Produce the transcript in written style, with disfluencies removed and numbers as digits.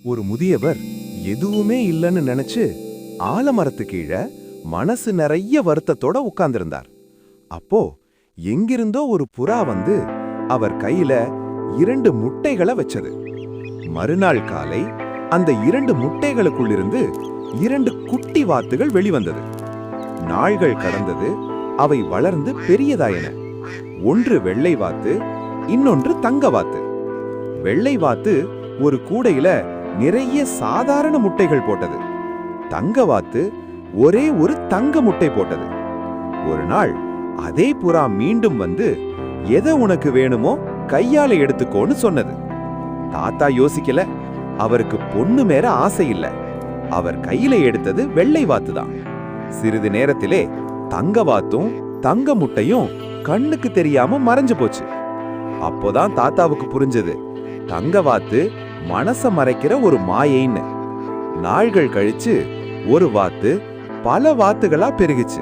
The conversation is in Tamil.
ஒரு முதியவர் எதுவுமே இல்லைன்னு நினைச்சு ஆலமரத்து கீழே மனசு நிறைய வருத்தத்தோட உட்கார்ந்திருந்தார். அப்போ எங்கிருந்தோ ஒரு புறா வந்து அவர் கையில 2 முட்டைகளை வச்சது. மறுநாள் காலை அந்த 2 முட்டைகளுக்குள்ளிருந்து 2 குட்டி வாத்துகள் வெளிவந்தது. நாள்கள் கடந்தது. அவை வளர்ந்து பெரியதாயின. ஒன்று வெள்ளை வாத்து, இன்னொன்று தங்க வாத்து. வெள்ளை வாத்து ஒரு கூடையில நிறைய சாதாரண முட்டைகள் போட்டது. தங்க வாத்து ஒரே ஒரு தங்க முட்டை போட்டது. ஒரு நாள் அதே புறா மீண்டும் வந்து எதை உனக்கு வேணுமோ கையால எடுத்துக்கோன்னு சொன்னது. தாத்தா யோசிக்கல. அவருக்கு பொண்ணு மேல ஆசை இல்ல. அவர் கையில எடுத்தது வெள்ளை வாத்து தான். சிறிது நேரத்திலே தங்க வாத்தும் தங்க முட்டையும் கண்ணுக்கு தெரியாம மறைஞ்சு போச்சு. அப்போதான் தாத்தாவுக்கு புரிஞ்சது, தங்க வாத்து மனச மறைக்கிற ஒரு மாயைன்னு. நாள்கள் கழிச்சு ஒரு வாத்து பல வாத்துகளா பெருகிச்சு.